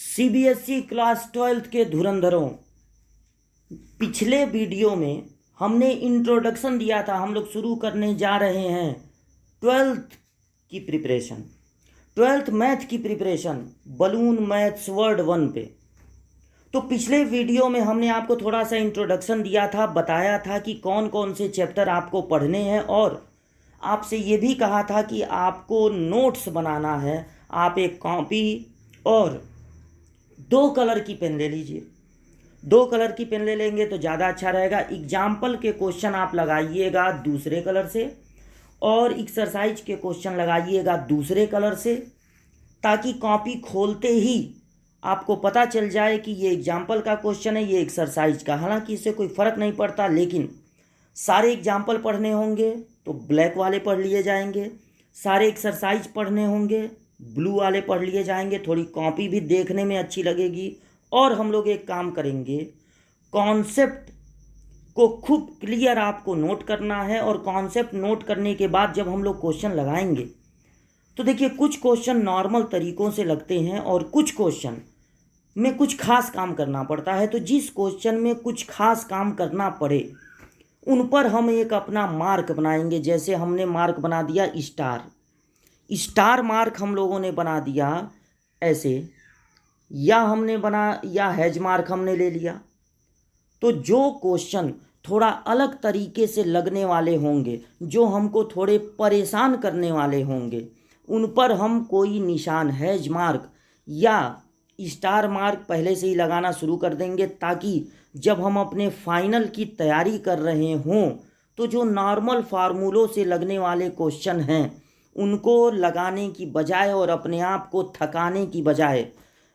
CBSE class 12th के धुरंधरों, पिछले video में हमने इंट्रोडक्शन दिया था। हम लोग शुरू करने जा रहे हैं 12th की प्रिपरेशन, 12th मैथ की प्रिपरेशन, बलून मैथ्स वर्ड 1 पे। तो पिछले वीडियो में हमने आपको थोड़ा सा इंट्रोडक्शन दिया था, बताया था कि कौन कौन से चैप्टर आपको पढ़ने हैं और आपसे ये भी कहा था कि आपको नोट्स बनाना है। आप एक कॉपी और 2 कलर की पेन ले लीजिए। 2 कलर की पेन ले लेंगे तो ज़्यादा अच्छा रहेगा। एग्जाम्पल के क्वेश्चन आप लगाइएगा दूसरे कलर से और एक्सरसाइज के क्वेश्चन लगाइएगा दूसरे कलर से, ताकि कॉपी खोलते ही आपको पता चल जाए कि ये एग्जाम्पल का क्वेश्चन है, ये एक्सरसाइज का। हालांकि इससे कोई फ़र्क नहीं पड़ता, लेकिन सारे एग्जाम्पल पढ़ने होंगे तो ब्लैक वाले पढ़ लिए जाएंगे, सारे एक्सरसाइज पढ़ने होंगे ब्लू वाले पढ़ लिए जाएंगे। थोड़ी कॉपी भी देखने में अच्छी लगेगी। और हम लोग एक काम करेंगे, कॉन्सेप्ट को खूब क्लियर आपको नोट करना है। और कॉन्सेप्ट नोट करने के बाद जब हम लोग क्वेश्चन लगाएंगे तो देखिए, कुछ क्वेश्चन नॉर्मल तरीक़ों से लगते हैं और कुछ क्वेश्चन में कुछ खास काम करना पड़ता है। तो जिस क्वेश्चन में कुछ खास काम करना पड़े उन पर हम एक अपना मार्क बनाएंगे। जैसे हमने मार्क बना दिया स्टार, स्टार मार्क हम लोगों ने बना दिया ऐसे, या हैज मार्क हमने ले लिया। तो जो क्वेश्चन थोड़ा अलग तरीके से लगने वाले होंगे, जो हमको थोड़े परेशान करने वाले होंगे, उन पर हम कोई निशान हैज मार्क या स्टार मार्क पहले से ही लगाना शुरू कर देंगे, ताकि जब हम अपने फाइनल की तैयारी कर रहे हों तो जो नॉर्मल फार्मूलों से लगने वाले क्वेश्चन हैं उनको लगाने की बजाय और अपने आप को थकाने की बजाय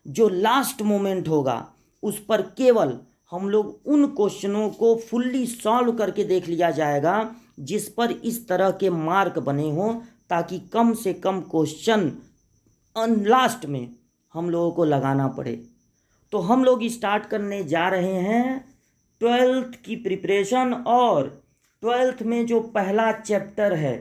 जो लास्ट मोमेंट होगा उस पर केवल हम लोग उन क्वेश्चनों को फुल्ली सॉल्व करके देख लिया जाएगा जिस पर इस तरह के मार्क बने हों, ताकि कम से कम क्वेश्चन लास्ट में हम लोगों को लगाना पड़े। तो हम लोग स्टार्ट करने जा रहे हैं 12th की प्रिपरेशन। और 12th में जो पहला चैप्टर है,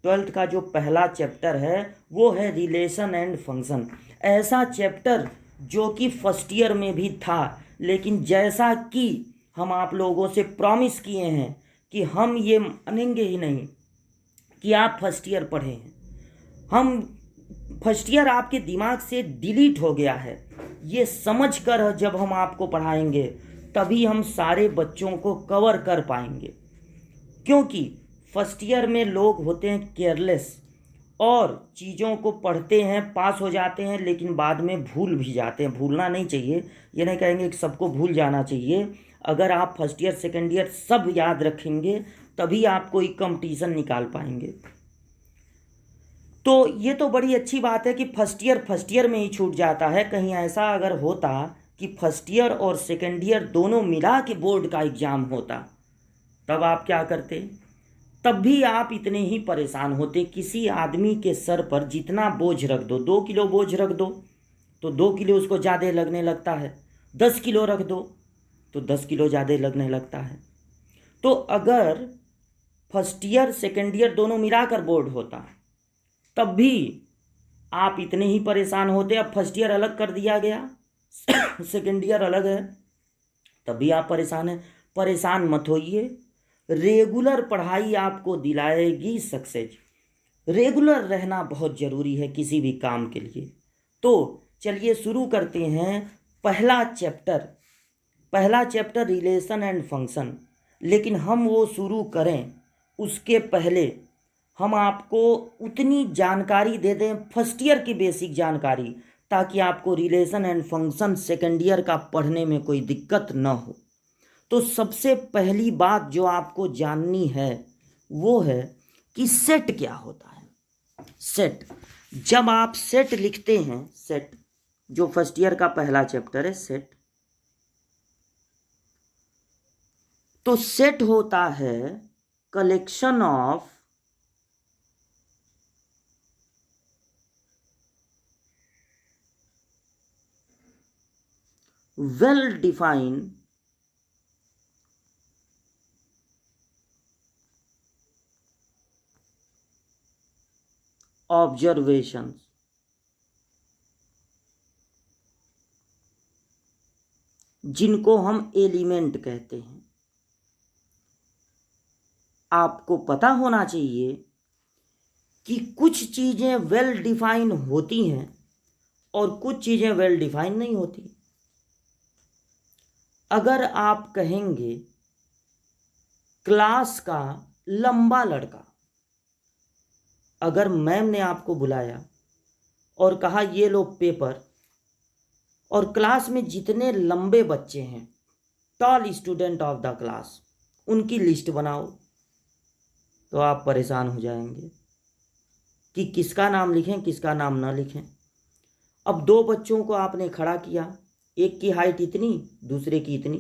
12th का जो पहला चैप्टर है वो है रिलेशन एंड फंक्शन। ऐसा चैप्टर जो कि फर्स्ट ईयर में भी था, लेकिन जैसा कि हम आप लोगों से प्रॉमिस किए हैं कि हम ये मानेंगे ही नहीं कि आप फर्स्ट ईयर पढ़े हैं। हम फर्स्ट ईयर आपके दिमाग से डिलीट हो गया है, ये समझ कर जब हम आपको पढ़ाएंगे तभी हम सारे बच्चों को कवर कर पाएंगे। क्योंकि फर्स्ट ईयर में लोग होते हैं केयरलेस और चीज़ों को पढ़ते हैं, पास हो जाते हैं, लेकिन बाद में भूल भी जाते हैं। भूलना नहीं चाहिए, ये नहीं कहेंगे कि सबको भूल जाना चाहिए। अगर आप फर्स्ट ईयर सेकेंड ईयर सब याद रखेंगे तभी आप कोई कंपटीशन निकाल पाएंगे। तो ये तो बड़ी अच्छी बात है कि फर्स्ट ईयर में ही छूट जाता है। कहीं ऐसा अगर होता कि फर्स्ट ईयर और सेकेंड ईयर दोनों मिला के बोर्ड का एग्ज़ाम होता, तब आप क्या करते? तब भी आप इतने ही परेशान होते। किसी आदमी के सर पर जितना बोझ रख दो, 2 किलो बोझ रख दो तो 2 किलो उसको ज़्यादा लगने लगता है, 10 किलो रख दो तो 10 किलो ज़्यादा लगने लगता है। तो अगर फर्स्ट ईयर सेकेंड ईयर दोनों मिलाकर बोर्ड होता तब भी आप इतने ही परेशान होते। अब फर्स्ट ईयर अलग कर दिया गया, सेकेंड ईयर अलग है, तब भी आप परेशान हैं। परेशान मत होइए, रेगुलर पढ़ाई आपको दिलाएगी सक्सेस। रेगुलर रहना बहुत ज़रूरी है किसी भी काम के लिए। तो चलिए शुरू करते हैं पहला चैप्टर रिलेशन एंड फंक्शन। लेकिन हम वो शुरू करें उसके पहले हम आपको उतनी जानकारी दे दें, फर्स्ट ईयर की बेसिक जानकारी, ताकि आपको relation and function second year का पढ़ने में कोई दिक्कत न हो। तो सबसे पहली बात जो आपको जाननी है वो है कि सेट क्या होता है। सेट, जब आप सेट लिखते हैं, सेट जो फर्स्ट ईयर का पहला चैप्टर है सेट, तो सेट होता है collection of well defined observations जिनको हम एलिमेंट कहते हैं। आपको पता होना चाहिए कि कुछ चीज़ें वेल डिफाइन होती हैं और कुछ चीज़ें वेल डिफाइन नहीं होती। अगर आप कहेंगे क्लास का लंबा लड़का, अगर मैम ने आपको बुलाया और कहा ये लो पेपर, और क्लास में जितने लंबे बच्चे हैं, tall student of the class, उनकी लिस्ट बनाओ, तो आप परेशान हो जाएंगे कि किसका नाम लिखें किसका नाम ना लिखें। अब दो बच्चों को आपने खड़ा किया, एक की हाइट इतनी दूसरे की इतनी,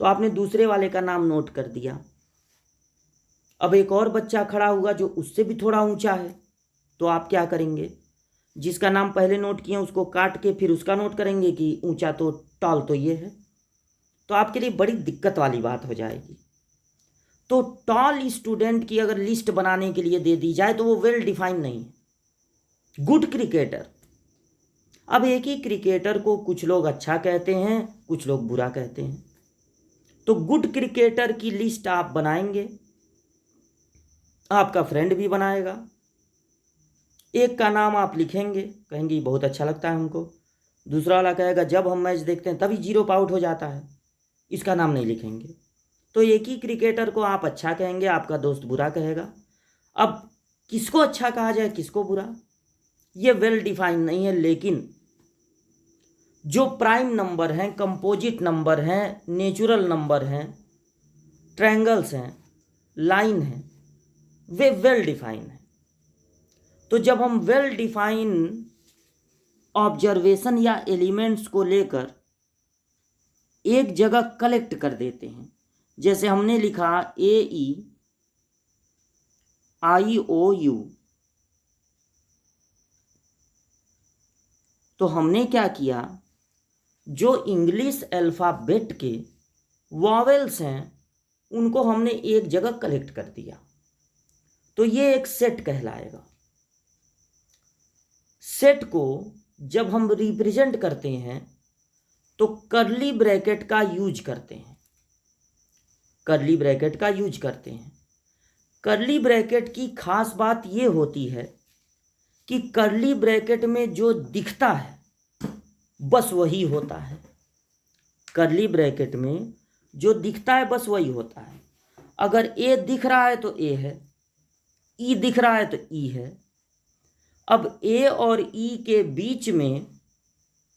तो आपने दूसरे वाले का नाम नोट कर दिया। अब एक और बच्चा खड़ा हुआ जो उससे भी थोड़ा ऊंचा है, तो आप क्या करेंगे? जिसका नाम पहले नोट किए उसको काट के फिर उसका नोट करेंगे कि ऊंचा तो टॉल तो ये है, तो आपके लिए बड़ी दिक्कत वाली बात हो जाएगी। तो टॉल स्टूडेंट की अगर लिस्ट बनाने के लिए दे दी जाए तो वो वेल डिफाइन नहीं है। गुड क्रिकेटर, अब एक ही क्रिकेटर को कुछ लोग अच्छा कहते हैं कुछ लोग बुरा कहते हैं। तो गुड क्रिकेटर की लिस्ट आप बनाएंगे, आपका फ्रेंड भी बनाएगा। एक का नाम आप लिखेंगे, कहेंगे बहुत अच्छा लगता है हमको। दूसरा वाला कहेगा जब हम मैच देखते हैं तभी 0 पे आउट हो जाता है, इसका नाम नहीं लिखेंगे। तो एक ही क्रिकेटर को आप अच्छा कहेंगे, आपका दोस्त बुरा कहेगा। अब किसको अच्छा कहा जाए किसको बुरा, ये वेल डिफाइन नहीं है। लेकिन जो प्राइम नंबर हैं, कंपोजिट नंबर हैं, नेचुरल नंबर हैं, ट्रायंगल्स हैं, लाइन हैं, वे वेल डिफाइन हैं। तो जब हम वेल डिफाइन ऑब्जर्वेशन या एलिमेंट्स को लेकर एक जगह कलेक्ट कर देते हैं, जैसे हमने लिखा AEIOU, तो हमने क्या किया, जो इंग्लिश अल्फ़ाबेट के वॉवेल्स हैं उनको हमने एक जगह कलेक्ट कर दिया, तो ये एक सेट कहलाएगा। सेट को जब हम रिप्रेजेंट करते हैं तो कर्ली ब्रैकेट का यूज करते हैं, कर्ली ब्रैकेट का यूज करते हैं। कर्ली ब्रैकेट की खास बात ये होती है कि कर्ली ब्रैकेट में जो दिखता है बस वही होता है। कर्ली ब्रैकेट में जो दिखता है बस वही होता है। अगर ए दिख रहा है तो ए है, ई दिख रहा है तो ई है। अब ए और ई के बीच में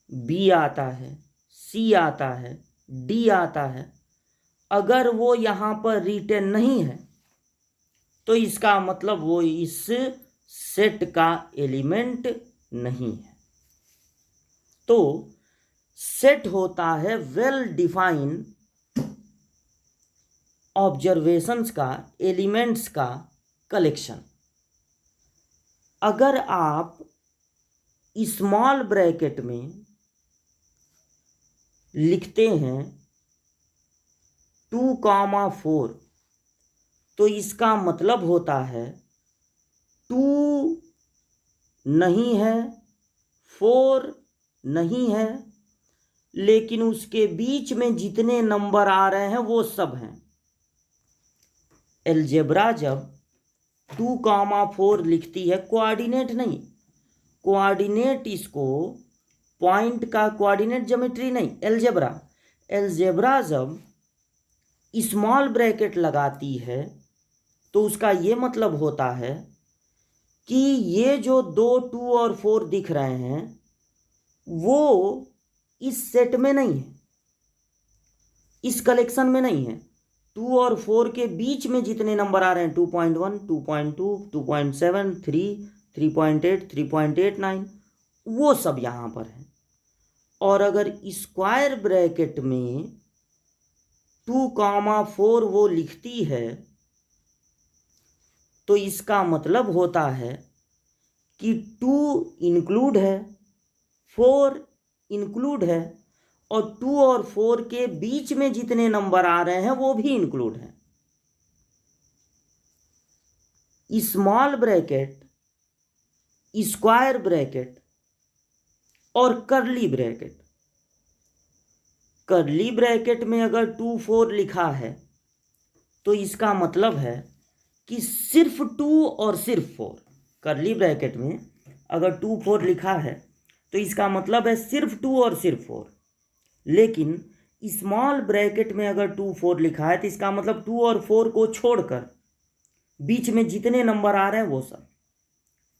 बी आता है, सी आता है, डी आता है। अगर वो यहाँ पर रिटेन नहीं है तो इसका मतलब वो इस सेट का एलिमेंट नहीं है। तो सेट होता है वेल डिफाइन ऑब्जर्वेशंस का, एलिमेंट्स का कलेक्शन। अगर आप स्मॉल ब्रैकेट में लिखते हैं 2,4 तो इसका मतलब होता है 2 नहीं है, 4 नहीं है, लेकिन उसके बीच में जितने नंबर आ रहे हैं वो सब हैं। अलजेब्रा जब 2,4 लिखती है, कोऑर्डिनेट नहीं, कोऑर्डिनेट इसको पॉइंट का कोऑर्डिनेट ज्योमेट्री नहीं, अलजेब्रा जब स्मॉल ब्रैकेट लगाती है तो उसका ये मतलब होता है कि ये जो 2, 2 और 4 दिख रहे हैं वो इस सेट में नहीं है, इस कलेक्शन में नहीं है। 2 और 4 के बीच में जितने नंबर आ रहे हैं 2.1, 2.2, 2.7, 3, 3.8, 3.89 वो सब यहाँ पर है। और अगर स्क्वायर ब्रैकेट में 2,4 वो लिखती है तो इसका मतलब होता है कि 2 इंक्लूड है, 4 इंक्लूड है, और 2 और 4 के बीच में जितने नंबर आ रहे हैं वो भी इंक्लूड है। स्मॉल ब्रैकेट, स्क्वायर ब्रैकेट और कर्ली ब्रैकेट। कर्ली ब्रैकेट में अगर 2 4 लिखा है तो इसका मतलब है कि सिर्फ 2 और सिर्फ 4। कर्ली ब्रैकेट में अगर 2 4 लिखा है तो इसका मतलब है सिर्फ 2 और सिर्फ 4। लेकिन स्मॉल ब्रैकेट में अगर 2 4 लिखा है तो इसका मतलब 2 और 4 को छोड़कर बीच में जितने नंबर आ रहे हैं वो सब।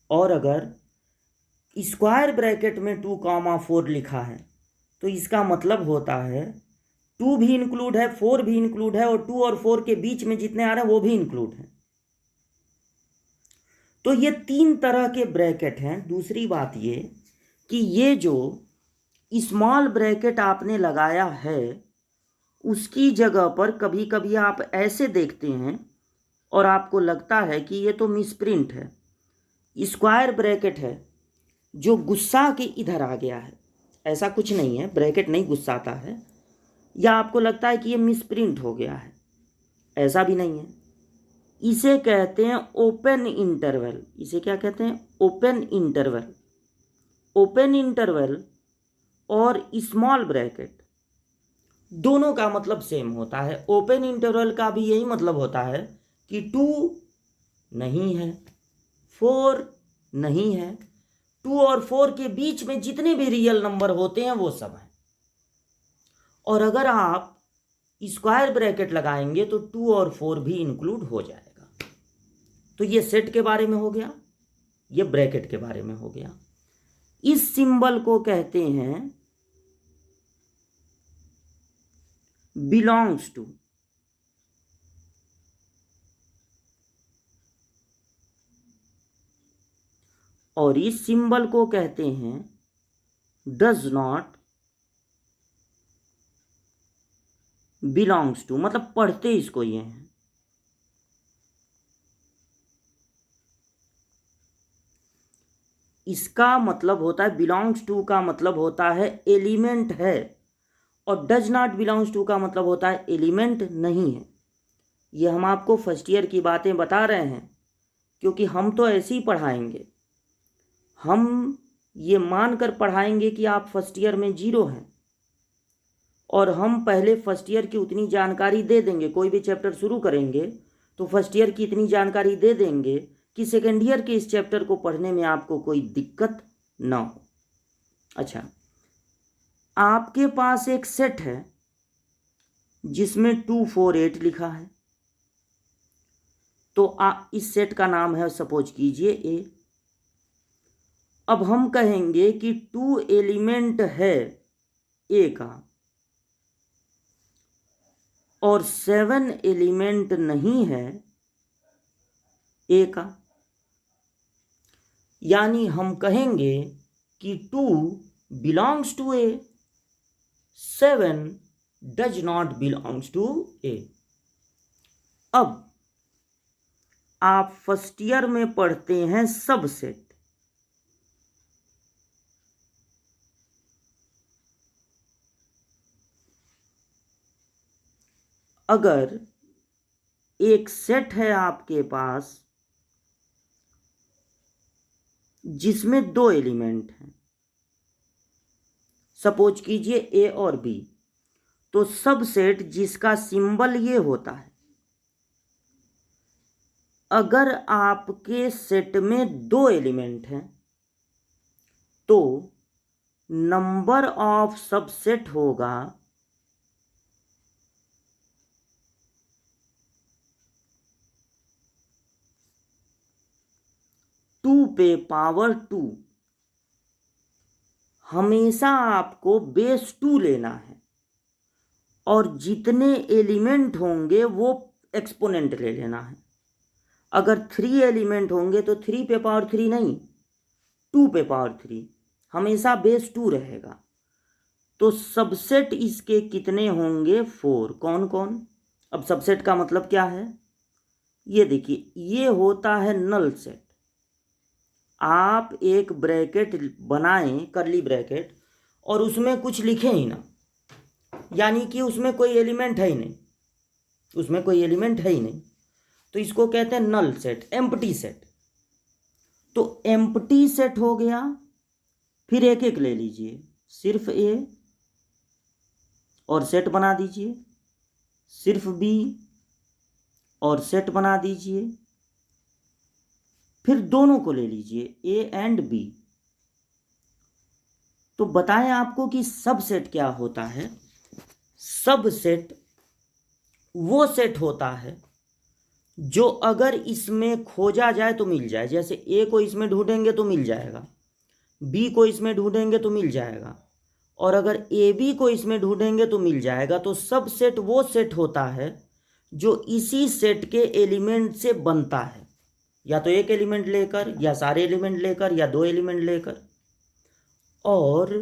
और अगर स्क्वायर ब्रैकेट में 2 4 लिखा है तो इसका मतलब होता है 2 भी इंक्लूड है, 4 भी इंक्लूड है, और 2 और 4 के बीच में जितने आ रहे हैं वो भी इंक्लूड है। तो ये 3 तरह के ब्रैकेट हैं। दूसरी बात ये कि ये जो स्मॉल ब्रैकेट आपने लगाया है उसकी जगह पर कभी कभी आप ऐसे देखते हैं और आपको लगता है कि ये तो मिसप्रिंट है, स्क्वायर ब्रैकेट है जो गुस्सा के इधर आ गया है। ऐसा कुछ नहीं है, ब्रैकेट नहीं गुस्साता है, या आपको लगता है कि ये मिसप्रिंट हो गया है, ऐसा भी नहीं है। इसे कहते हैं ओपन इंटरवल। इसे क्या कहते हैं? Open interval. ओपन इंटरवल और स्मॉल ब्रैकेट दोनों का मतलब सेम होता है। ओपन इंटरवल का भी यही मतलब होता है कि 2 नहीं है, 4 नहीं है, 2 और 4 के बीच में जितने भी रियल नंबर होते हैं वो सब हैं। और अगर आप स्क्वायर ब्रैकेट लगाएंगे तो 2 और 4 भी इंक्लूड हो जाएगा। तो ये सेट के बारे में हो गया, ये ब्रैकेट के बारे में हो गया। इस सिंबल को कहते हैं बिलोंग्स टू। और इस सिंबल को कहते हैं डज नॉट बिलोंग्स टू, मतलब पढ़ते इसको ये हैं। इसका मतलब होता है बिलोंग्स टू का मतलब होता है एलिमेंट है, और डज नॉट बिलोंग्स टू का मतलब होता है एलिमेंट नहीं है। ये हम आपको फर्स्ट ईयर की बातें बता रहे हैं क्योंकि हम तो ऐसे ही पढ़ाएंगे। हम ये मानकर पढ़ाएंगे कि आप फर्स्ट ईयर में 0 हैं, और हम पहले फर्स्ट ईयर की उतनी जानकारी दे देंगे। कोई भी चैप्टर शुरू करेंगे तो फर्स्ट ईयर की इतनी जानकारी दे देंगे कि सेकेंड ईयर के इस चैप्टर को पढ़ने में आपको कोई दिक्कत ना हो। अच्छा, आपके पास एक सेट है जिसमें 2 4 8 लिखा है, तो इस सेट का नाम है सपोज कीजिए ए। अब हम कहेंगे कि 2 एलिमेंट है ए का और 7 एलिमेंट नहीं है ए का। यानी हम कहेंगे कि 2 belongs to A, 7 does not belongs to A. अब आप फर्स्ट ईयर में पढ़ते हैं सबसेट। अगर एक सेट है आपके पास जिसमें 2 एलिमेंट हैं, सपोज कीजिए ए और बी, तो सबसेट जिसका सिंबल ये होता है, अगर आपके सेट में 2 एलिमेंट हैं तो नंबर ऑफ सबसेट होगा 2 पे पावर 2। हमेशा आपको बेस 2 लेना है, और जितने एलिमेंट होंगे वो एक्सपोनेंट ले लेना है। अगर 3 एलिमेंट होंगे तो 3 पे पावर 3 नहीं, 2 पे पावर 3, हमेशा बेस 2 रहेगा। तो सबसेट इसके कितने होंगे? 4। कौन कौन? अब सबसेट का मतलब क्या है ये देखिए, ये होता है नल सेट। आप एक ब्रैकेट बनाएं, कर्ली ब्रैकेट, और उसमें कुछ लिखें ही ना, यानी कि उसमें कोई एलिमेंट है ही नहीं, उसमें कोई एलिमेंट है ही नहीं, तो इसको कहते हैं नल सेट, एम्प्टी सेट। तो एम्प्टी सेट हो गया। फिर एक एक ले लीजिए, सिर्फ ए और सेट बना दीजिए, सिर्फ बी और सेट बना दीजिए, फिर दोनों को ले लीजिए ए एंड बी। तो बताएं आपको कि सब सेट क्या होता है। सब सेट वो सेट होता है जो अगर इसमें खोजा जाए तो मिल जाए। जैसे ए को इसमें ढूंढेंगे तो मिल जाएगा, बी को इसमें ढूंढेंगे तो मिल जाएगा, और अगर ए बी को इसमें ढूंढेंगे तो मिल जाएगा। तो सब सेट वो सेट होता है जो इसी सेट के एलिमेंट से बनता है, या तो एक एलिमेंट लेकर, या सारे एलिमेंट लेकर, या दो एलिमेंट लेकर। और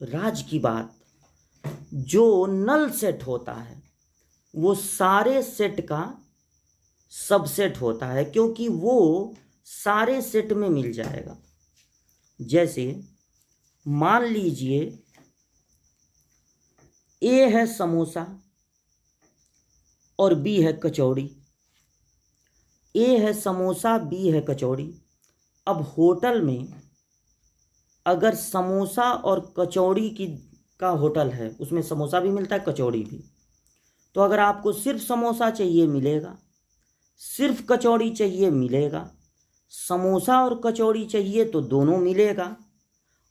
राज की बात, जो नल सेट होता है वो सारे सेट का सबसेट होता है, क्योंकि वो सारे सेट में मिल जाएगा। जैसे मान लीजिए ए है समोसा और बी है कचौड़ी। ए है समोसा, बी है कचौड़ी। अब होटल में अगर समोसा और कचौड़ी का होटल है, उसमें समोसा भी मिलता है, कचौड़ी भी। तो अगर आपको सिर्फ समोसा चाहिए मिलेगा, सिर्फ कचौड़ी चाहिए मिलेगा, समोसा और कचौड़ी चाहिए तो दोनों मिलेगा,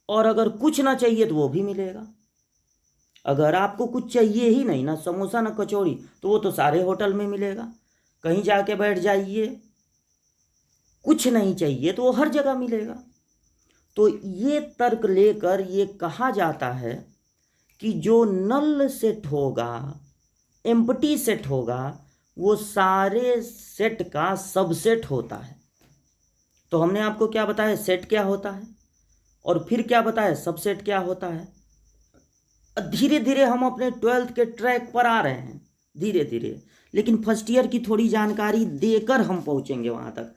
और अगर कुछ ना चाहिए तो वो भी मिलेगा। अगर आपको कुछ चाहिए ही नहीं, ना समोसा ना कचौड़ी, तो वो तो सारे होटल में मिलेगा। कहीं जाके बैठ जाइए, कुछ नहीं चाहिए तो वो हर जगह मिलेगा। तो ये तर्क लेकर ये कहा जाता है कि जो नल सेट होगा, एम्प्टी सेट होगा, वो सारे सेट का सबसेट होता है। तो हमने आपको क्या बताया, सेट क्या होता है, और फिर क्या बताया, सबसेट क्या होता है। धीरे धीरे हम अपने 12th के ट्रैक पर आ रहे हैं, धीरे धीरे, लेकिन फर्स्ट ईयर की थोड़ी जानकारी देकर हम पहुंचेंगे वहां तक।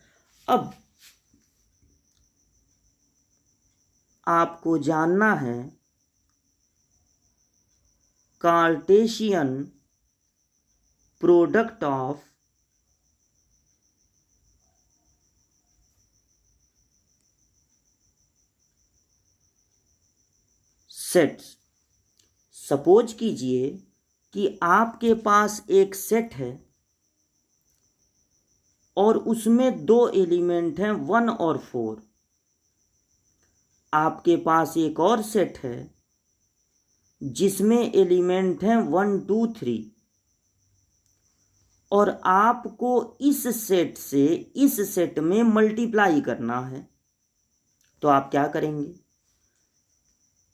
अब आपको जानना है Cartesian product of sets. Suppose कीजिए कि आपके पास एक सेट है और उसमें दो एलिमेंट हैं 1 और 4। आपके पास एक और सेट है जिसमें एलिमेंट हैं 1 2 3, और आपको इस सेट से इस सेट में मल्टीप्लाई करना है। तो आप क्या करेंगे,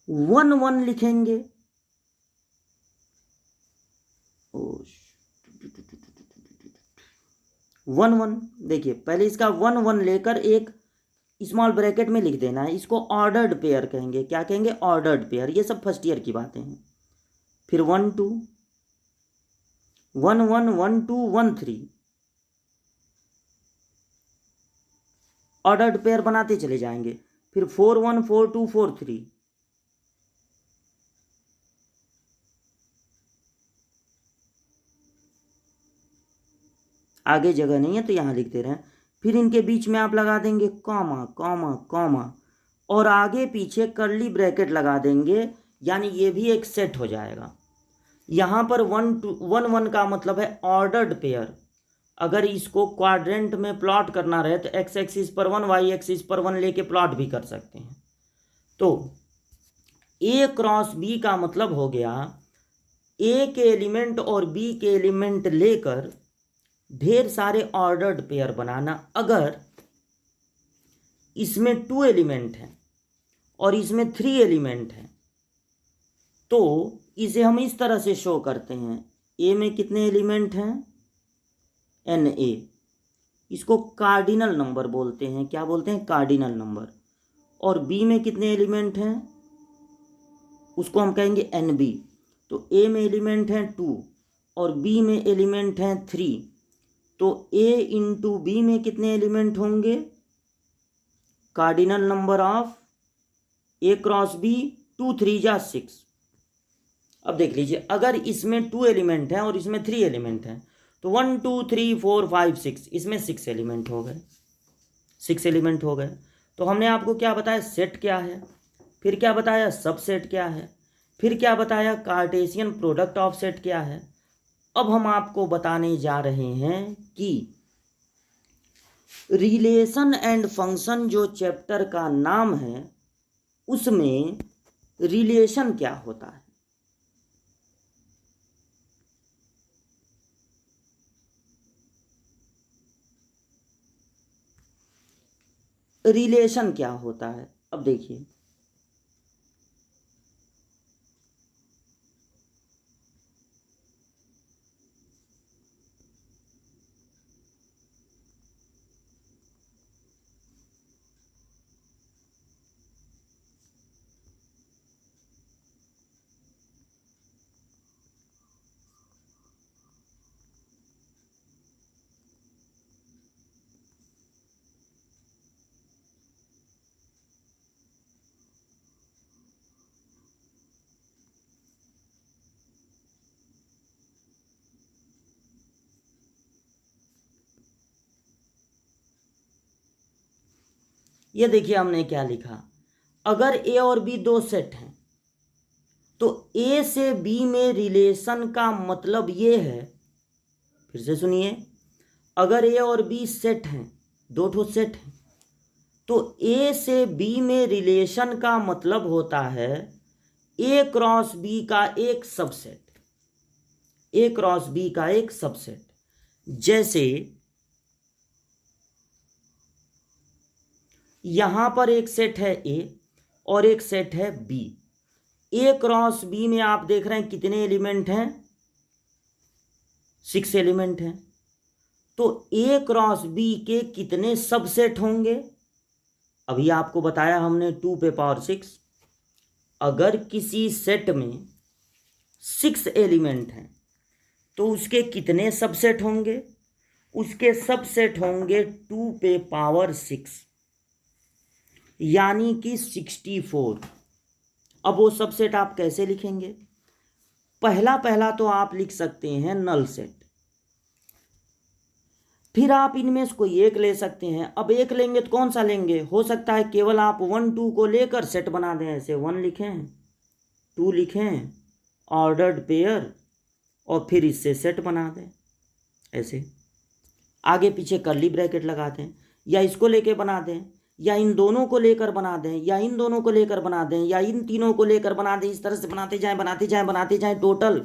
1 1 लिखेंगे, 1 1। देखिए पहले इसका 1 1 लेकर एक स्मॉल ब्रैकेट में लिख देना है। इसको ऑर्डर्ड पेयर कहेंगे। क्या कहेंगे, ऑर्डर्ड पेयर। ये सब फर्स्ट ईयर की बातें हैं। फिर 1 2 1 1 1 2 1 3, ऑर्डर्ड पेयर बनाते चले जाएंगे। फिर 4 1 4 2 4 3, आगे जगह नहीं है तो यहाँ लिख दे रहे हैं। फिर इनके बीच में आप लगा देंगे कॉमा कॉमा कॉमा, और आगे पीछे कर्ली ब्रैकेट लगा देंगे, यानी ये भी एक सेट हो जाएगा। यहाँ पर 1 1 का मतलब है ऑर्डर्ड पेयर। अगर इसको क्वाड्रेंट में प्लॉट करना रहे तो एक्स एक्सिस पर 1, वाई एक्सिस पर 1 लेके प्लॉट भी कर सकते हैं। तो ए क्रॉस बी का मतलब हो गया ए के एलिमेंट और बी के एलिमेंट लेकर ढेर सारे ऑर्डर्ड पेयर बनाना। अगर इसमें 2 एलिमेंट हैं और इसमें 3 एलिमेंट हैं तो इसे हम इस तरह से शो करते हैं। ए में कितने एलिमेंट हैं, एन ए। इसको कार्डिनल नंबर बोलते हैं। क्या बोलते हैं, कार्डिनल नंबर। और बी में कितने एलिमेंट हैं, उसको हम कहेंगे एन बी। तो ए में एलिमेंट हैं 2 और बी में एलिमेंट हैं 3। तो ए इंटू बी में कितने एलिमेंट होंगे, cardinal number of A cross B 2 3 जा 6। अब देख लीजिए, अगर इसमें 2 एलिमेंट हैं और इसमें 3 एलिमेंट हैं तो 1 2 3 4 5 6, इसमें 6 एलिमेंट हो गए। 6 एलिमेंट हो गए। तो हमने आपको क्या बताया, सेट क्या है, फिर क्या बताया, सबसेट क्या है। फिर क्या बताया, कार्टेशियन प्रोडक्ट ऑफ सेट क्या है। अब हम आपको बताने जा रहे हैं कि रिलेशन एंड फंक्शन जो चैप्टर का नाम है उसमें रिलेशन क्या होता है। रिलेशन क्या होता है, अब देखिए, ये देखिए हमने क्या लिखा, अगर ए और बी दो सेट हैं तो ए से बी में रिलेशन का मतलब ये है, फिर से सुनिए, अगर ए और बी सेट हैं, दो ठो सेट हैं, तो ए से बी में रिलेशन का मतलब होता है ए क्रॉस बी का एक सबसेट, ए क्रॉस बी का एक सबसेट। जैसे यहां पर एक सेट है ए और एक सेट है बी। ए क्रॉस बी में आप देख रहे हैं कितने एलिमेंट हैं, 6 एलिमेंट हैं। तो ए क्रॉस बी के कितने सबसेट होंगे, अभी आपको बताया हमने 2 पे पावर 6। अगर किसी सेट में 6 एलिमेंट हैं तो उसके कितने सबसेट होंगे, उसके सबसेट होंगे 2 पे पावर 6, यानी कि 64। अब वो सबसेट आप कैसे लिखेंगे, पहला पहला तो आप लिख सकते हैं नल सेट, फिर आप इनमें से कोई एक ले सकते हैं। अब एक लेंगे तो कौन सा लेंगे, हो सकता है केवल आप 1 2 को लेकर सेट बना दें, ऐसे 1 लिखें 2 लिखें ऑर्डर्ड पेयर और फिर इससे सेट बना दें, ऐसे आगे पीछे कर्ली ब्रैकेट लगा दें, या इसको लेके बना दें, या इन दोनों को लेकर बना दें, या इन दोनों को लेकर बना दें, या इन तीनों को लेकर बना दें। इस तरह से बनाते जाएं बनाते जाएं बनाते जाएं, टोटल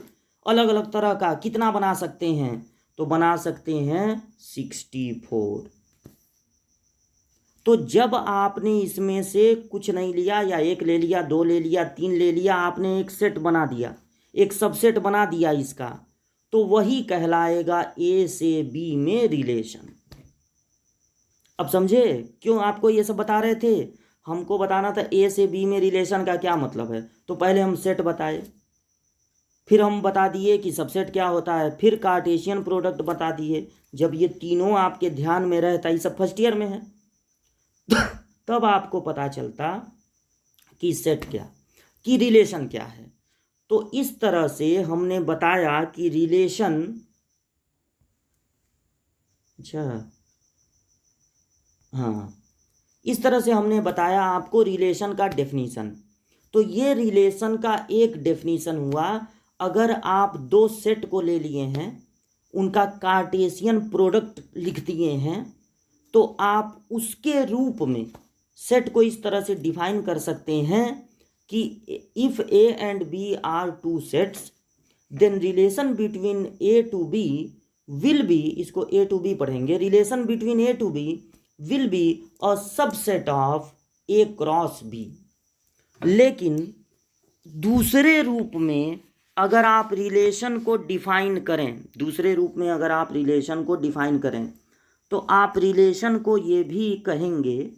अलग अलग तरह का कितना बना सकते हैं, तो बना सकते हैं 64। तो जब आपने इसमें से कुछ नहीं लिया, या एक ले लिया, दो ले लिया, 3 ले लिया, आपने एक सेट बना दिया, एक सबसेट बना दिया इसका, तो वही कहलाएगा ए से बी में रिलेशन। अब समझे क्यों आपको ये सब बता रहे थे, हमको बताना था ए से बी में रिलेशन का क्या मतलब है। तो पहले हम सेट बताए, फिर हम बता दिए कि सबसेट क्या होता है, फिर कार्टेशियन प्रोडक्ट बता दिए। जब ये तीनों आपके ध्यान में रहता, ये सब फर्स्ट ईयर में है, तब आपको पता चलता कि सेट क्या, कि रिलेशन क्या है। तो इस तरह से हमने बताया कि रिलेशन, अच्छा हाँ, इस तरह से हमने बताया आपको रिलेशन का डेफिनीशन। तो ये रिलेशन का एक डेफिनीशन हुआ, अगर आप दो सेट को ले लिए हैं, उनका कार्टेशियन प्रोडक्ट लिख दिए हैं, तो आप उसके रूप में सेट को इस तरह से डिफाइन कर सकते हैं कि if A and B are two sets, then relation between A to B will be, इसको ए टू बी पढ़ेंगे, relation between A to B will be a subset of A cross B. लेकिन दूसरे रूप में अगर आप relation को define करें, दूसरे रूप में अगर आप रिलेशन को डिफाइन करें, तो आप रिलेशन को ये भी कहेंगे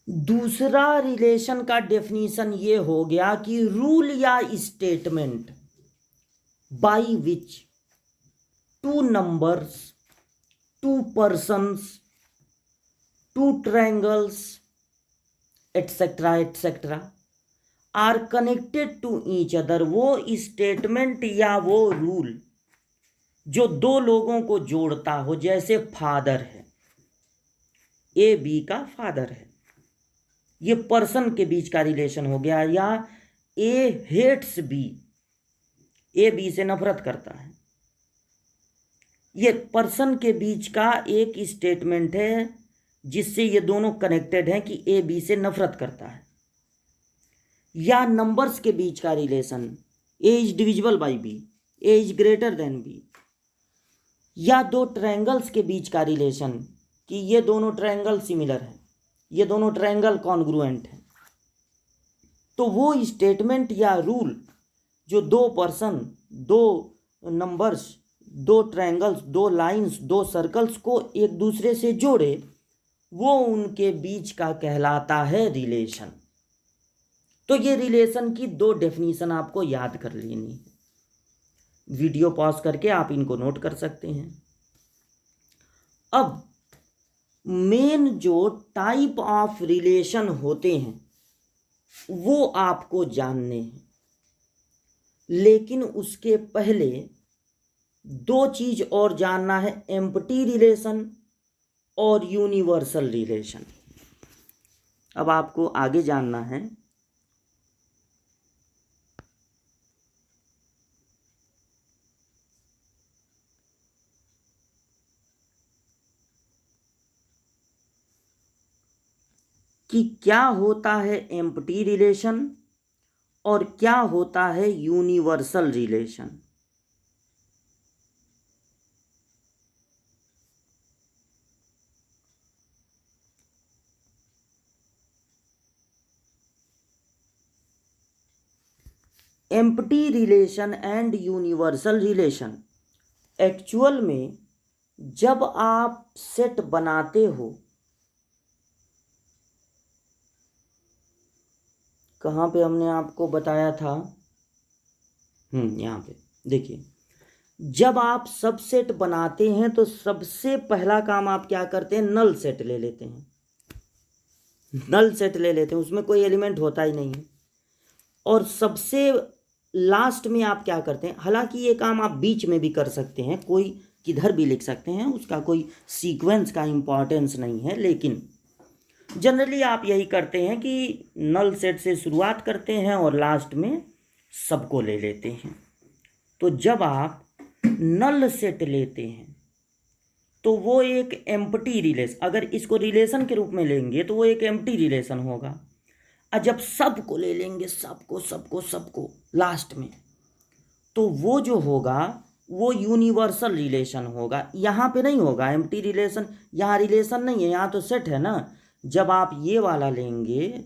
दूसरा रिलेशन का डेफिनेशन ये हो गया कि रूल या statement by which two numbers, two persons, two triangles etcetera etcetera are connected to each other. वो स्टेटमेंट या वो रूल जो दो लोगों को जोड़ता हो, जैसे फादर है, ए बी का फादर है, ये पर्सन के बीच का रिलेशन हो गया। या ए हेट्स बी, ए बी से नफरत करता है, ये पर्सन के बीच का एक स्टेटमेंट है जिससे ये दोनों कनेक्टेड हैं कि ए बी से नफरत करता है। या नंबर्स के बीच का relation, A is divisible by B, A is greater than B. या दो ट्रायंगल्स के बीच का रिलेशन कि ये दोनों ट्रायंगल सिमिलर हैं, ये दोनों ट्रायंगल कॉन्ग्रुएंट हैं। तो वो स्टेटमेंट या रूल जो दो पर्सन, दो नंबर्स, दो ट्रायंगल्स, दो लाइंस, दो सर्कल्स को एक दूसरे से जोड़े, वो उनके बीच का कहलाता है रिलेशन। तो ये रिलेशन की दो डेफिनेशन आपको याद कर लेनी है। वीडियो पॉज करके आप इनको नोट कर सकते हैं। अब मेन जो टाइप ऑफ रिलेशन होते हैं वो आपको जानने हैं, लेकिन उसके पहले दो चीज और जानना है, एम्प्टी रिलेशन और यूनिवर्सल रिलेशन। अब आपको आगे जानना है कि क्या होता है एम्प्टी रिलेशन और क्या होता है universal relation. Empty relation and universal relation, actual में जब आप सेट बनाते हो, कहाँ पे हमने आपको बताया था, यहाँ पे देखिए, जब आप सब सेट बनाते हैं तो सबसे पहला काम आप क्या करते हैं, नल सेट ले लेते हैं। नल सेट ले लेते हैं, उसमें कोई एलिमेंट होता ही नहीं है। और सबसे लास्ट में आप क्या करते हैं, हालांकि ये काम आप बीच में भी कर सकते हैं, कोई किधर भी लिख सकते हैं, उसका कोई सीक्वेंस का इम्पोर्टेंस नहीं है, लेकिन जनरली आप यही करते हैं कि नल सेट से शुरुआत करते हैं और लास्ट में सबको ले लेते हैं। तो जब आप नल सेट लेते हैं तो वो एक एम्प्टी रिलेशन, अगर इसको रिलेशन के रूप में लेंगे तो वो एक एम्प्टी रिलेशन होगा। और जब सबको ले लेंगे, सबको सबको सबको लास्ट में, तो वो जो होगा वो यूनिवर्सल रिलेशन होगा। यहाँ पे नहीं होगा एम्प्टी रिलेशन, यहाँ रिलेशन नहीं है, यहाँ तो सेट है ना। जब आप ये वाला लेंगे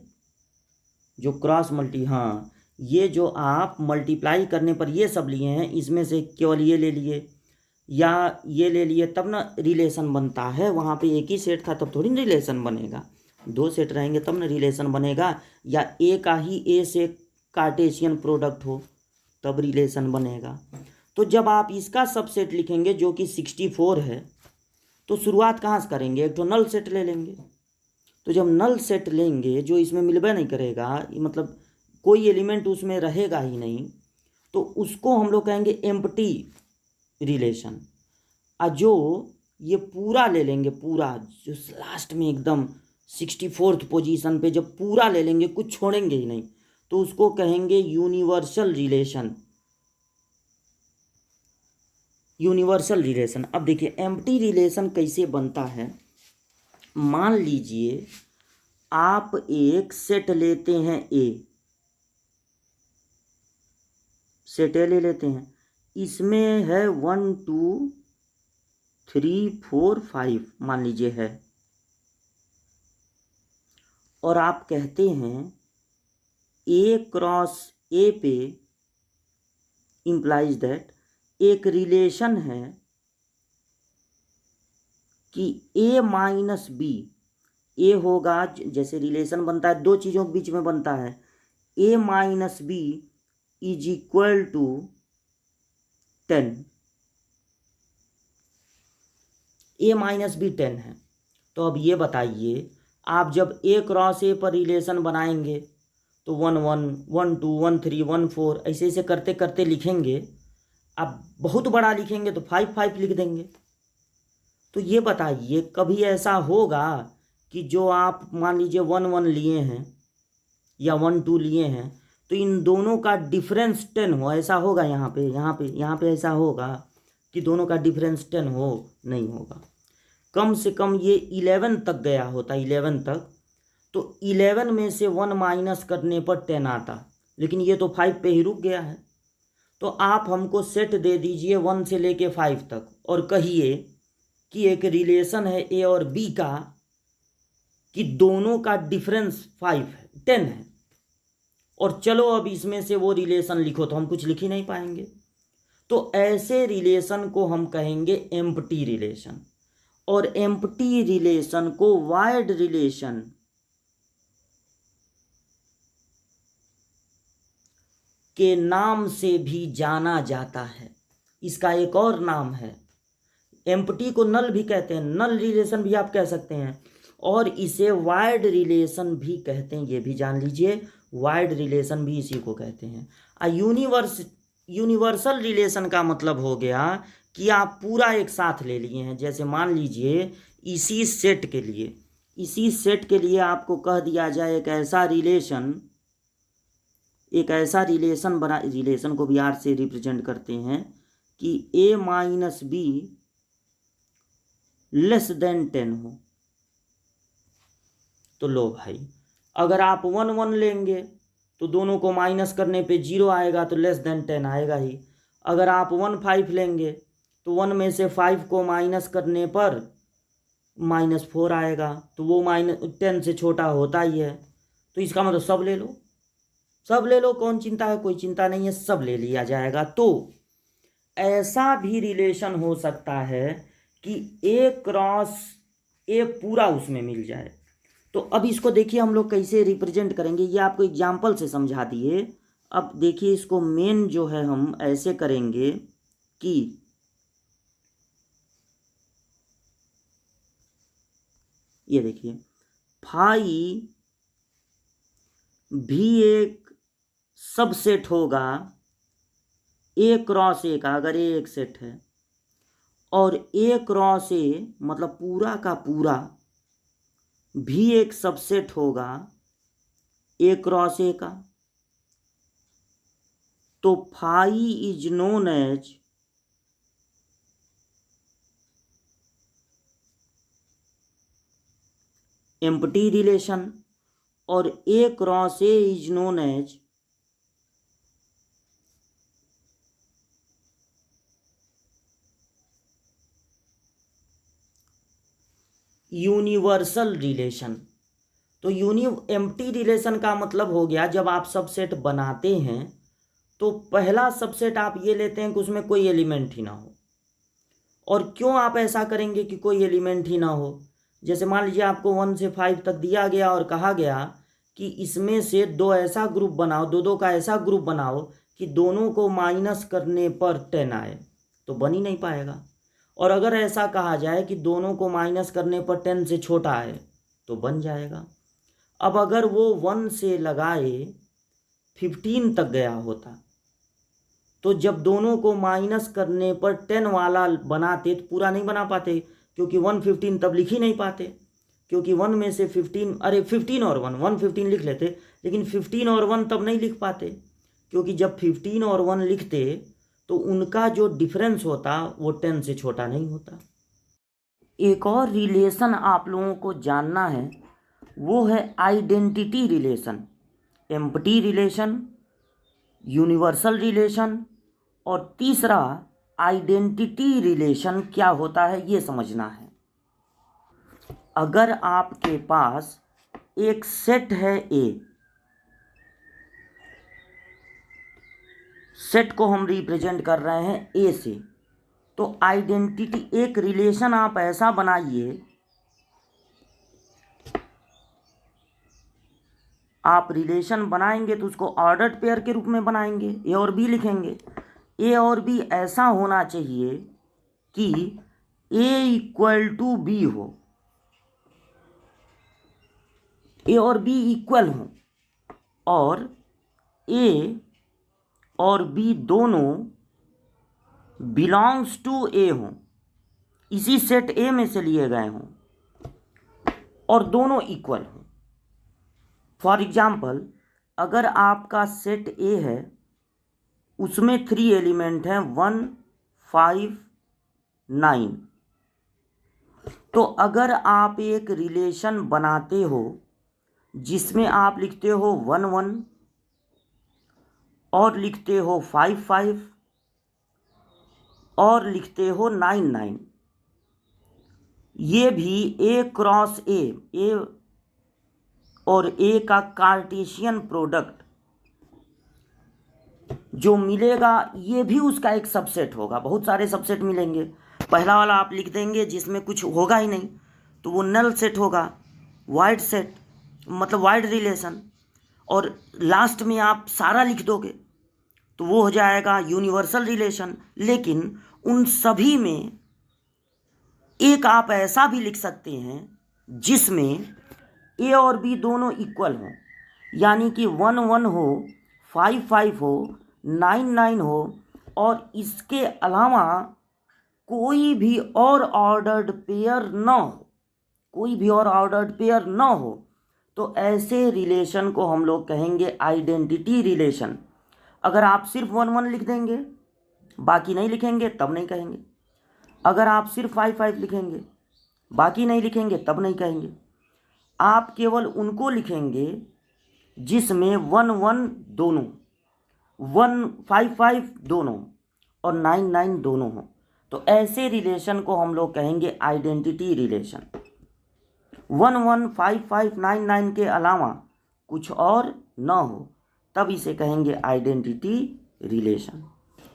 जो क्रॉस मल्टी, हाँ, ये जो आप मल्टीप्लाई करने पर ये सब लिए हैं, इसमें से केवल ये ले लिए या ये ले लिए, तब ना रिलेशन बनता है। वहाँ पे एक ही सेट था तब थोड़ी ना रिलेशन बनेगा, दो सेट रहेंगे तब ना रिलेशन बनेगा। या ए का ही ए से कार्टेशियन प्रोडक्ट हो तब रिलेशन बनेगा। तो जब आप इसका सबसेट लिखेंगे जो कि 64 है, तो शुरुआत कहाँ से करेंगे, एक तो नल सेट ले लेंगे। तो जब नल सेट लेंगे जो इसमें मिलबे नहीं करेगा, मतलब कोई एलिमेंट उसमें रहेगा ही नहीं, तो उसको हम लोग कहेंगे एम्प्टी रिलेशन। जो ये पूरा ले लेंगे, पूरा जो लास्ट में एकदम 64th पोजीशन पे जब पूरा ले लेंगे, कुछ छोड़ेंगे ही नहीं, तो उसको कहेंगे यूनिवर्सल रिलेशन। यूनिवर्सल रिलेशन, अब देखिए एम्प्टी रिलेशन कैसे बनता है। मान लीजिए आप एक सेट लेते हैं, ए सेट ए ले लेते हैं, इसमें है 1 2 3 4 5 मान लीजिए है, और आप कहते हैं ए क्रॉस ए पे इम्प्लाइज दैट एक रिलेशन है कि ए माइनस बी ए होगा, जैसे रिलेशन बनता है दो चीज़ों के बीच में बनता है, A minus B is equal to 10, A minus B 10 है। तो अब ये बताइए, आप जब ए क्रॉस ए पर रिलेशन बनाएंगे तो 1 1 1 2 1 3 1 4 ऐसे ऐसे करते करते लिखेंगे। आप बहुत बड़ा लिखेंगे तो 5 5 लिख देंगे। तो ये बताइए, कभी ऐसा होगा कि जो आप मान लीजिए 1 1 लिए हैं या 1 2 लिए हैं तो इन दोनों का डिफरेंस 10 हो? ऐसा होगा? यहाँ पे ऐसा होगा कि दोनों का डिफरेंस 10 हो? नहीं होगा। कम से कम ये 11 तक गया होता, 11 तक, तो 11 में से 1 माइनस करने पर 10 आता, लेकिन ये तो 5 पे ही रुक गया है। तो आप हमको सेट दे दीजिए 1 से लेके 5 तक और कहिए कि एक रिलेशन है ए और बी का कि दोनों का डिफरेंस 5 है, 10 है, और चलो अब इसमें से वो रिलेशन लिखो, तो हम कुछ लिख ही नहीं पाएंगे। तो ऐसे रिलेशन को हम कहेंगे एम्प्टी रिलेशन, और एम्प्टी रिलेशन को वाइड रिलेशन के नाम से भी जाना जाता है। इसका एक और नाम है, एम्प्टी को नल भी कहते हैं, नल रिलेशन भी आप कह सकते हैं, और इसे वाइड रिलेशन भी कहते हैं। ये भी जान लीजिए, वाइड रिलेशन भी इसी को कहते हैं। यूनिवर्सल रिलेशन का मतलब हो गया कि आप पूरा एक साथ ले लिए हैं। जैसे मान लीजिए इसी सेट के लिए आपको कह दिया जाए एक ऐसा रिलेशन बना, रिलेशन को भी आर से रिप्रेजेंट करते हैं कि ए माइनस बी लेस देन 10 हो। तो लो भाई, अगर आप 1 1 लेंगे तो दोनों को माइनस करने पे 0 आएगा, तो लेस देन 10 आएगा ही। अगर आप 1 5 लेंगे तो 1 में से 5 को माइनस करने पर -4 आएगा, तो वो -10 से छोटा होता ही है। तो इसका मतलब सब ले लो, कौन चिंता है? कोई चिंता नहीं है, सब ले लिया जाएगा। तो ऐसा भी रिलेशन हो सकता है कि ए क्रॉस ए पूरा उसमें मिल जाए। तो अब इसको देखिए हम लोग कैसे रिप्रेजेंट करेंगे, ये आपको एग्जाम्पल से समझा दिए। अब देखिए इसको मेन जो है हम ऐसे करेंगे कि ये देखिए फाई भी एक सबसेट होगा ए क्रॉस ए का, अगर ए एक सेट है, और ए क्रॉस ए मतलब पूरा का पूरा भी एक सबसेट होगा ए क्रॉस ए का। तो phi is known as empty relation, और A cross A is known as universal relation. तो एम्प्टी रिलेशन का मतलब हो गया, जब आप सबसेट बनाते हैं तो पहला सबसेट आप ये लेते हैं कि उसमें कोई एलिमेंट ही ना हो। और क्यों आप ऐसा करेंगे कि कोई एलिमेंट ही ना हो? जैसे मान लीजिए आपको 1 से 5 तक दिया गया और कहा गया कि इसमें से दो ऐसा ग्रुप बनाओ, दो का ऐसा ग्रुप बनाओ कि दोनों को माइनस करने पर 10 आए, तो बन ही नहीं पाएगा। और अगर ऐसा कहा जाए कि दोनों को माइनस करने पर 10 से छोटा आए, तो बन जाएगा। अब अगर वो 1 से लगाए 15 तक गया होता, तो जब दोनों को माइनस करने पर 10 वाला बनाते तो पूरा नहीं बना पाते, क्योंकि 115 तब लिख ही नहीं पाते, क्योंकि 1 में से 15, अरे 15 और 1 115 लिख लेते, लेकिन 15 और 1 तब नहीं लिख पाते, क्योंकि जब 15 और 1 लिखते तो उनका जो डिफरेंस होता वो 10 से छोटा नहीं होता। एक और रिलेशन आप लोगों को जानना है, वो है identity relation, empty relation, universal relation, और तीसरा आइडेंटिटी रिलेशन क्या होता है ये समझना है। अगर आपके पास एक सेट है ए, सेट को हम रिप्रेजेंट कर रहे हैं ए से, तो आइडेंटिटी, एक रिलेशन आप ऐसा बनाइए आप रिलेशन बनाएंगे तो उसको ऑर्डर्ड पेयर के रूप में बनाएंगे, ए और बी लिखेंगे। ए और बी ऐसा होना चाहिए कि ए इक्वल टू बी हो, ए और बी इक्वल हो, और ए और बी दोनों बिलोंग्स टू ए हों, इसी सेट ए में से लिए गए हों, और दोनों इक्वल हों। फॉर एग्जाम्पल, अगर आपका सेट ए है, उसमें 3 एलिमेंट हैं 1, 5, 9। तो अगर आप एक रिलेशन बनाते हो जिसमें आप लिखते हो 1, 1 और लिखते हो 5, 5 और लिखते हो 9, 9, ये भी ए क्रॉस ए और ए का कार्टेशियन प्रोडक्ट जो मिलेगा, ये भी उसका एक सबसेट होगा। बहुत सारे सबसेट मिलेंगे। पहला वाला आप लिख देंगे जिसमें कुछ होगा ही नहीं, तो वो नल सेट होगा, वाइड सेट मतलब वाइड रिलेशन। और लास्ट में आप सारा लिख दोगे तो वो हो जाएगा यूनिवर्सल रिलेशन। लेकिन उन सभी में एक आप ऐसा भी लिख सकते हैं जिसमें ए और बी दोनों इक्वल हों, यानी कि 1, 1 हो, 5, 5 हो, 9, 9 हो, और इसके अलावा कोई भी और ऑर्डर्ड पेयर ना हो, कोई भी और ऑर्डर्ड पेयर ना हो। तो ऐसे रिलेशन को हम लोग कहेंगे आइडेंटिटी रिलेशन। अगर आप सिर्फ 1, 1 लिख देंगे, बाकी नहीं लिखेंगे, तब नहीं कहेंगे। अगर आप सिर्फ 5, 5 लिखेंगे, बाकी नहीं लिखेंगे, तब नहीं कहेंगे। आप केवल उनको लिखेंगे जिसमें 1, 1 दोनों, 1, 5, 5 दोनों और 9, 9 दोनों हों। तो ऐसे रिलेशन को हम लोग कहेंगे आइडेंटिटी रिलेशन। 1, 1, 5, 5, 9, 9 के अलावा कुछ और ना हो, तब इसे कहेंगे आइडेंटिटी रिलेशन।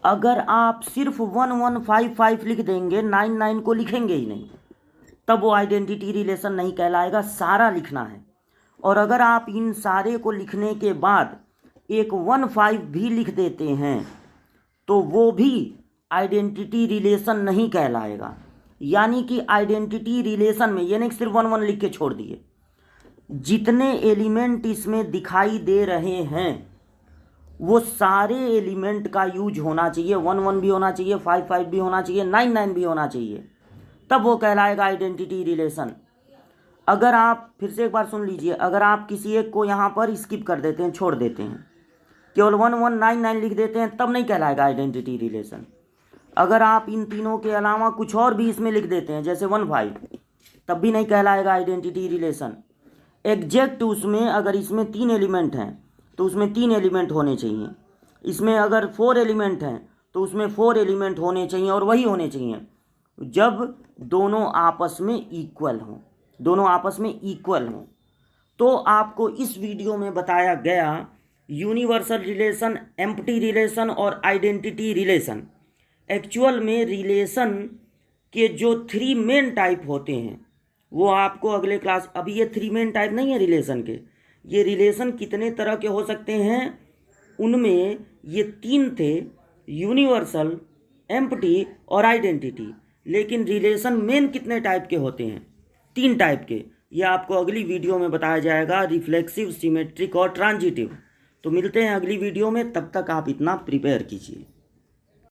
अगर आप सिर्फ 1, 1, 5, 5 लिख देंगे, 9, 9 को लिखेंगे ही नहीं, तब वो आइडेंटिटी रिलेशन नहीं कहलाएगा, सारा लिखना है। और अगर आप इन सारे को लिखने के बाद एक 1, 5 भी लिख देते हैं तो वो भी आइडेंटिटी रिलेशन नहीं कहलाएगा। यानी कि आइडेंटिटी रिलेशन में ये नहीं सिर्फ 1, 1 लिख के छोड़ दिए, जितने एलिमेंट इसमें दिखाई दे रहे हैं वो सारे एलिमेंट का यूज होना चाहिए। 1, 1 भी होना चाहिए, 5, 5 भी होना चाहिए, 9, 9 भी होना चाहिए, तब वो कहलाएगा आइडेंटिटी रिलेशन। अगर आप फिर से एक बार सुन लीजिए, अगर आप किसी एक को यहाँ पर स्किप कर देते हैं, छोड़ देते हैं, केवल 1, 1, 9, 9 लिख देते हैं, तब नहीं कहलाएगा आइडेंटिटी रिलेशन। अगर आप इन तीनों के अलावा कुछ और भी इसमें लिख देते हैं, जैसे 1, 5, तब भी नहीं कहलाएगा आइडेंटिटी रिलेशन। एग्जैक्ट उसमें अगर इसमें 3 एलिमेंट हैं तो उसमें 3 एलिमेंट होने चाहिए, इसमें अगर 4 एलिमेंट हैं तो उसमें 4 एलिमेंट होने चाहिए, और वही होने चाहिए जब दोनों आपस में इक्वल हों, दोनों आपस में इक्वल हों। तो आपको इस वीडियो में बताया गया यूनिवर्सल रिलेशन, एम्प्टी रिलेशन और आइडेंटिटी रिलेशन। एक्चुअल में रिलेशन के जो 3 मेन टाइप होते हैं वो आपको अगले क्लास, अभी ये 3 मेन टाइप नहीं है रिलेशन के, ये रिलेशन कितने तरह के हो सकते हैं उनमें ये 3 थे, यूनिवर्सल, एम्प्टी और आइडेंटिटी। लेकिन रिलेशन मेन कितने टाइप के होते हैं? 3 टाइप के। ये आपको अगली वीडियो में बताया जाएगा, रिफ्लेक्सिव, सिमेट्रिक और ट्रांजिटिव। तो मिलते हैं अगली वीडियो में, तब तक आप इतना प्रिपेयर कीजिए।